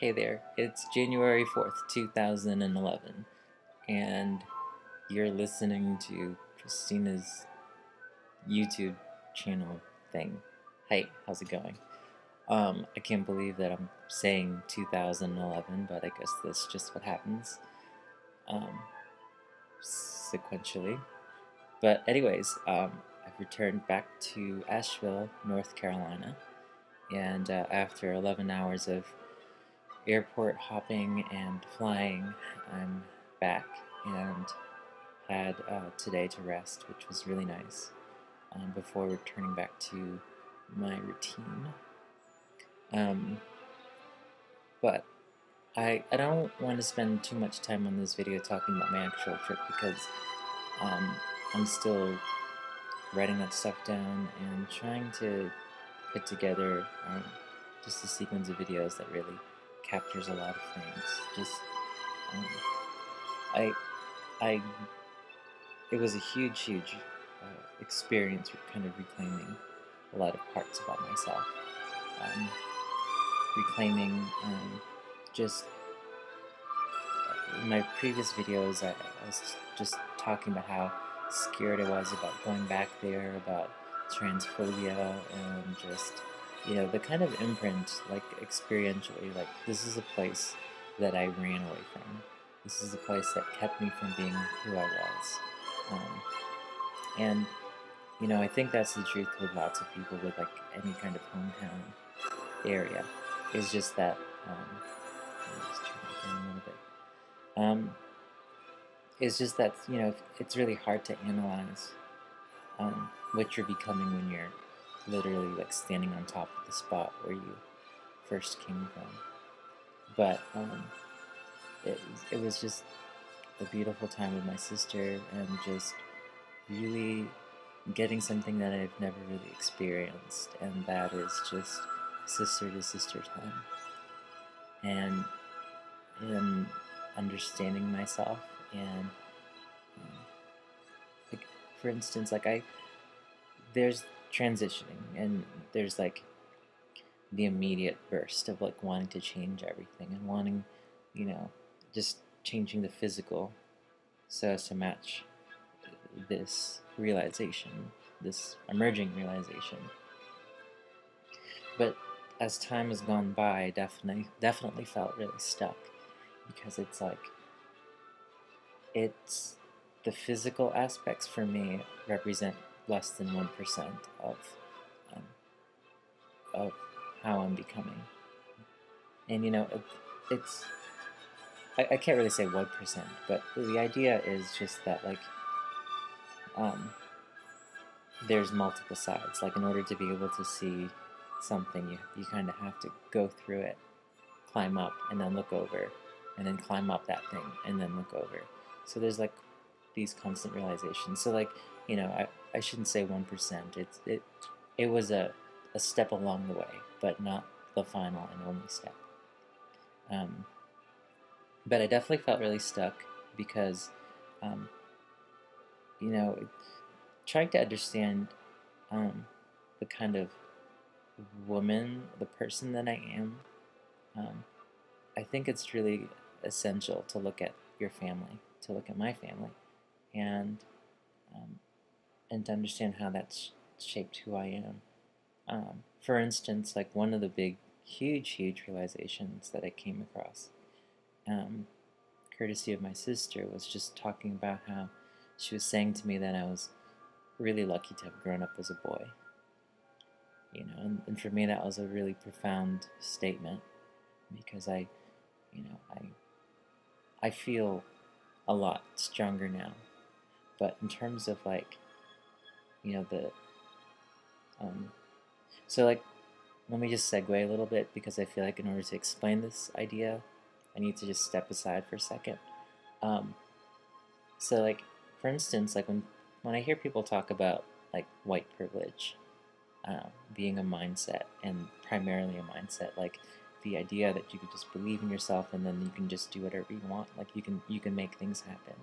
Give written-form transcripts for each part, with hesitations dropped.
Hey there, it's January 4th, 2011, and you're listening to Christina's YouTube channel thing. Hey, how's it going? I can't believe that I'm saying 2011, but I guess that's just what happens, um, sequentially. But anyways, I've returned back to Asheville, North Carolina, and after 11 hours of airport hopping and flying, I'm back and had today to rest, which was really nice, before returning back to my routine. Um, but I don't want to spend too much time on this video talking about my actual trip because um, I'm still writing that stuff down and trying to put together just a sequence of videos that really captures a lot of things. Just um, I I it was a huge experience with kind of reclaiming a lot of parts about myself, um, reclaiming just in my previous videos. I was just talking about how scared I was about going back there, about transphobia, and just the kind of imprint, like experientially, like this is a place that I ran away from. This is a place that kept me from being who I was. And I think that's the truth with lots of people with like any kind of hometown area. Is just that. Let me just turn it down a little bit. It's just that it's really hard to analyze what you're becoming when you're literally like standing on top of the spot where you first came from. But it it was just a beautiful time with my sister and just really getting something that I've never really experienced, and that is just sister to sister time, and in understanding myself, and like for instance, like there's transitioning, and there's like the immediate burst of like wanting to change everything and wanting, you know, just changing the physical so as to match this realization, this emerging realization. But as time has gone by, I definitely felt really stuck, because it's like it's the physical aspects for me represent less than 1% um, of how I'm becoming, and it's I can't really say 1%, but the idea is just that like um, there's multiple sides. Like in order to be able to see something, you kind of have to go through it, climb up, and then look over, and then climb up that thing, and then look over. So there's like these constant realizations. So like I shouldn't say 1%. It was a step along the way, but not the final and only step. Um, but I definitely felt really stuck because um, you know trying to understand the kind of woman, the person that I am. Um, I think it's really essential to look at your family, to look at my family, and um, and to understand how that's shaped who I am. For instance, like one of the big, huge realizations that I came across, um, courtesy of my sister, was just talking about how she was saying to me that I was really lucky to have grown up as a boy. And for me that was a really profound statement, because you know, I feel a lot stronger now. But in terms of like, the um, so like, let me just segue a little bit, because I feel like in order to explain this idea, I need to just step aside for a second. Um, so like, for instance, like when I hear people talk about like white privilege being a mindset, and primarily a mindset, like the idea that you could just believe in yourself and then you can just do whatever you want, like you can make things happen.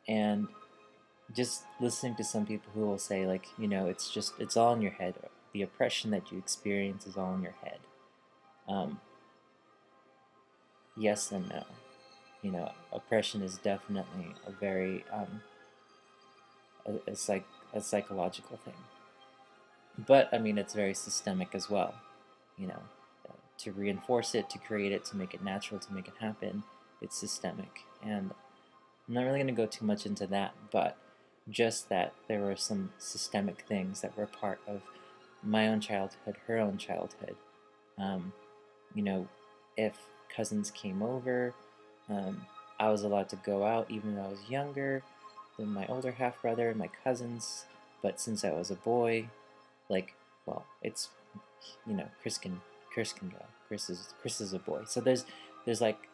And just listening to some people who will say like, it's all in your head. The oppression that you experience is all in your head. Um, yes and no. You know, oppression is definitely a very a psychological thing. But I mean, it's very systemic as well. You know, to reinforce it, to create it, to make it natural, to make it happen, it's systemic. And I'm not really going to go too much into that, but just that there were some systemic things that were part of my own childhood, her own childhood. Um, you know, if cousins came over, um, I was allowed to go out even though I was younger than my older half brother and my cousins. But since I was a boy, like, well, it's, you know, Chris can go. Chris is a boy. So there's like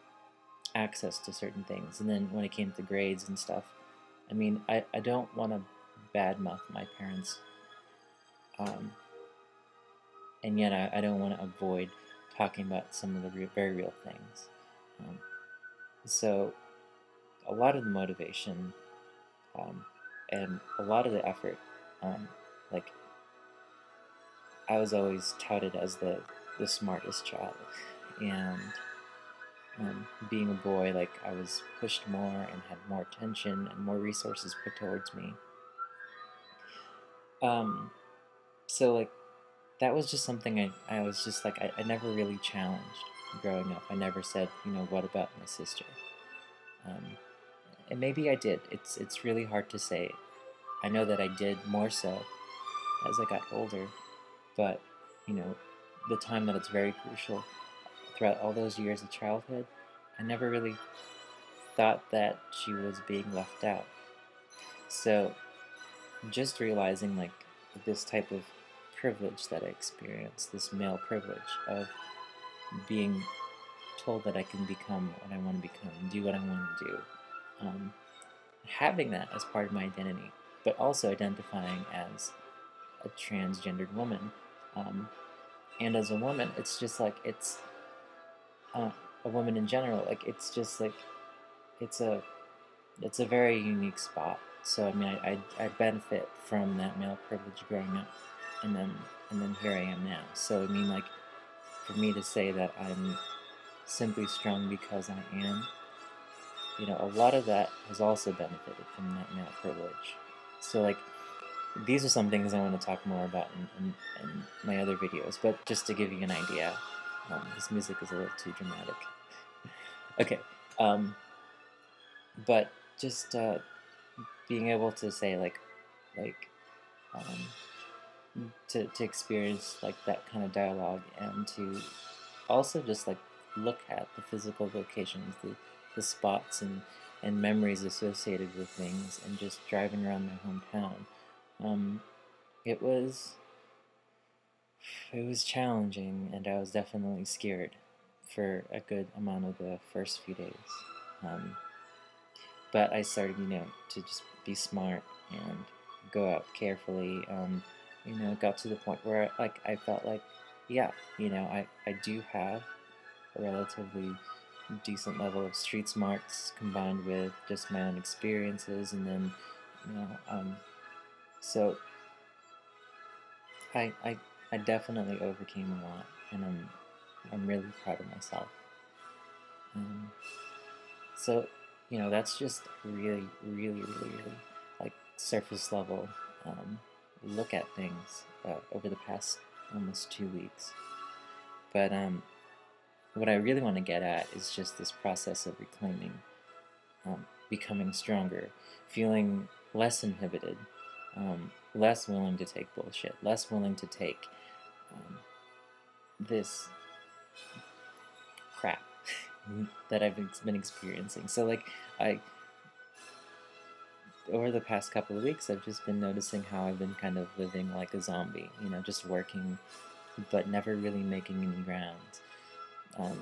access to certain things. And then when it came to grades and stuff, I mean, I don't want to badmouth my parents, um, and yet I don't want to avoid talking about some of the very real things. Um, so a lot of the motivation, um, and a lot of the effort, um, like I was always touted as the smartest child, and being a boy, like I was pushed more and had more attention and more resources put towards me. Um, so like that was just something I was just like I never really challenged growing up. I never said, you know, what about my sister? Um, and maybe I did. It's really hard to say. I know that I did more so as I got older, but you know, the time that it's very crucial throughout all those years of childhood, I never really thought that she was being left out. So just realizing like this type of privilege that I experienced, this male privilege of being told that I can become what I want to become, do what I want to do, um, having that as part of my identity, but also identifying as a transgendered woman. Um, and as a woman, it's just like it's uh, a woman in general. Like it's just like it's a it's a very unique spot. So I mean, I benefit from that male privilege growing up, and then here I am now. So I mean, like for me to say that I'm simply strong because I am, you know, a lot of that has also benefited from that male privilege. So like these are some things I want to talk more about in my other videos. But just to give you an idea, this music is a little too dramatic. Okay, um, but just being able to say like to experience like that kind of dialogue and to also just like look at the physical locations, the spots and memories associated with things, and just driving around my hometown. Um, it was it was challenging, and I was definitely scared for a good amount of the first few days. Um, but I started, you know, to just be smart and go out carefully. You know, it got to the point where like I felt like, yeah, you know, I do have a relatively decent level of street smarts combined with just my own experiences, and then you know, so I I I definitely overcame a lot, and I'm really proud of myself. Um, so you know, that's just really like surface level look at things over the past almost 2 weeks. But what I really want to get at is just this process of reclaiming, becoming stronger, feeling less inhibited, less willing to take bullshit, less willing to take um, this crap that I've been experiencing. So, like, I over the past couple of weeks, I've just been noticing how I've been kind of living like a zombie, you know, just working, but never really making any ground. Um,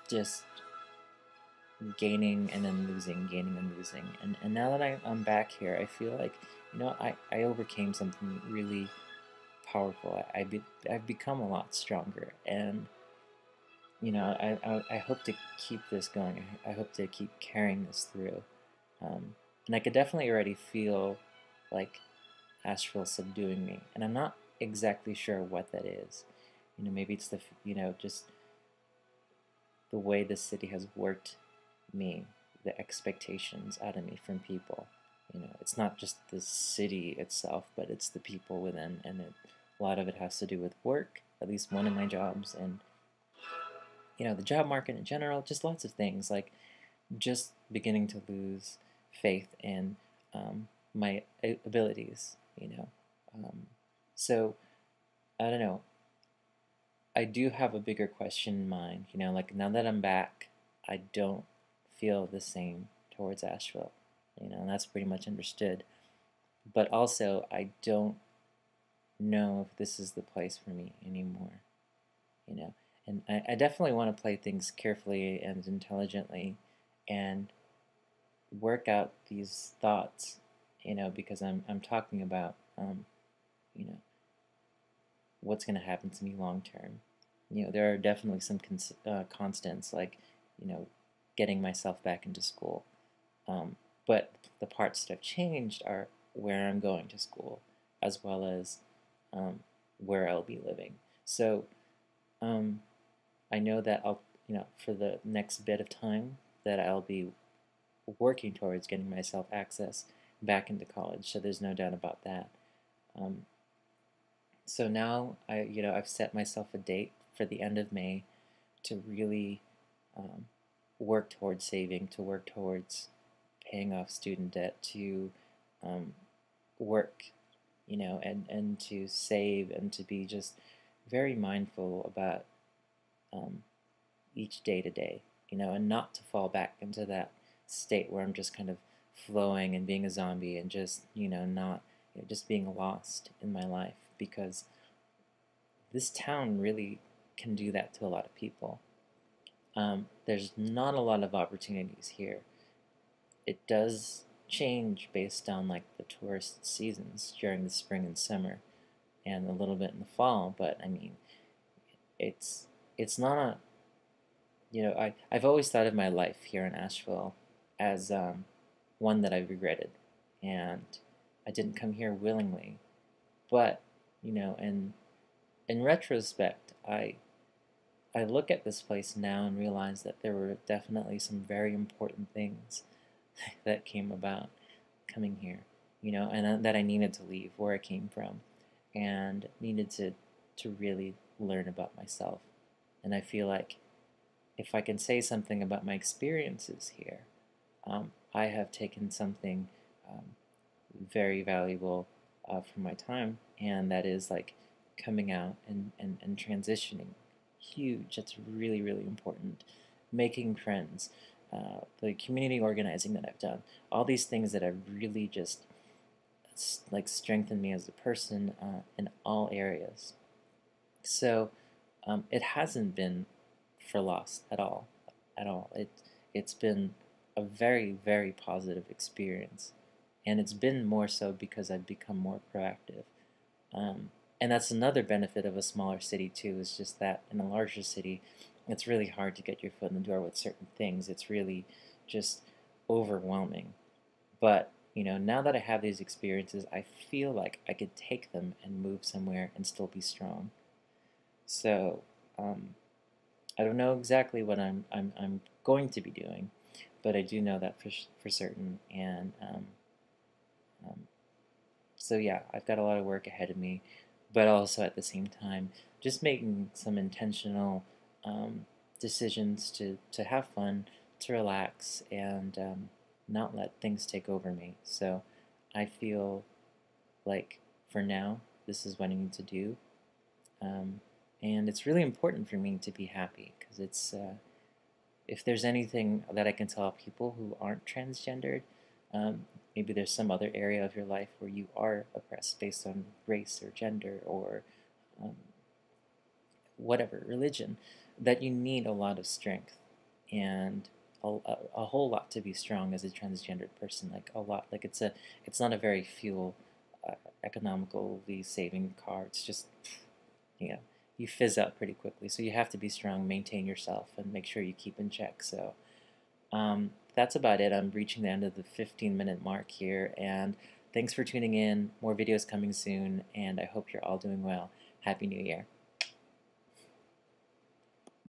just gaining and then losing, gaining and losing. And now that I'm back here, I feel like, you know, I overcame something really powerful. I've become a lot stronger. And, you know, I hope to keep this going. I hope to keep carrying this through. And I could definitely already feel like Asheville subduing me. And I'm not exactly sure what that is. You know, maybe it's you know, just the way this city has worked me, the expectations out of me from people. It's not just the city itself, but it's the people within, and a lot of it has to do with work, at least one of my jobs, and the job market in general, just lots of things, like just beginning to lose faith in my abilities. So I don't know. I do have a bigger question in mind. Like now that I'm back, I don't feel the same towards Asheville. And that's pretty much understood. But also, I don't know if this is the place for me anymore. You know, and I definitely want to play things carefully and intelligently, and work out these thoughts. Because I'm talking about you know what's going to happen to me long term. There are definitely some constants, like you know getting myself back into school. But the parts that have changed are where I'm going to school, as well as where I'll be living. So um, I know that for the next bit of time, that I'll be working towards getting myself access back into college. So there's no doubt about that. Um, so now I've set myself a date for the end of May to really um, work towards saving, to work towards paying off student debt, to um, work, and to save, and to be just very mindful about um, each day to day, and not to fall back into that state where I'm just kind of flowing and being a zombie, and just, not, just being lost in my life, because this town really can do that to a lot of people. There's not a lot of opportunities here. It does change based on like the tourist seasons during the spring and summer, and a little bit in the fall. But I mean, it's not a I've always thought of my life here in Asheville as one that I've regretted, and I didn't come here willingly. But in retrospect, I look at this place now and realize that there were definitely some very important things that came about coming here, and that I needed to leave where I came from, and needed to really learn about myself. And I feel like if I can say something about my experiences here, I have taken something um, very valuable from my time, and that is like coming out and transitioning. Huge. That's really, really important. Making friends, the community organizing that I've done, all these things that have really just like strengthened me as a person in all areas. So it hasn't been for loss at all, at all. It's been a very, very positive experience, and it's been more so because I've become more proactive. Um, and that's another benefit of a smaller city too. Is just that in a larger city, it's really hard to get your foot in the door with certain things. It's really just overwhelming. But now that I have these experiences, I feel like I could take them and move somewhere and still be strong. So um, I don't know exactly what I'm going to be doing, but I do know that for certain. And um, so yeah, I've got a lot of work ahead of me, but also at the same time, just making some intentional decisions to have fun, to relax, and not let things take over me. So I feel like for now, this is what I need to do. Um, and it's really important for me to be happy, because if there's anything that I can tell people who aren't transgendered, maybe there's some other area of your life where you are oppressed based on race or gender or um, whatever, religion, that you need a lot of strength and a whole lot to be strong as a transgendered person. Like a lot. Like it's not a very fuel economically saving car. It's just you know you fizz out pretty quickly. So you have to be strong, maintain yourself, and make sure you keep in check. So that's about it. I'm reaching the end of the 15-minute mark here, and thanks for tuning in. More videos coming soon, and I hope you're all doing well. Happy New Year.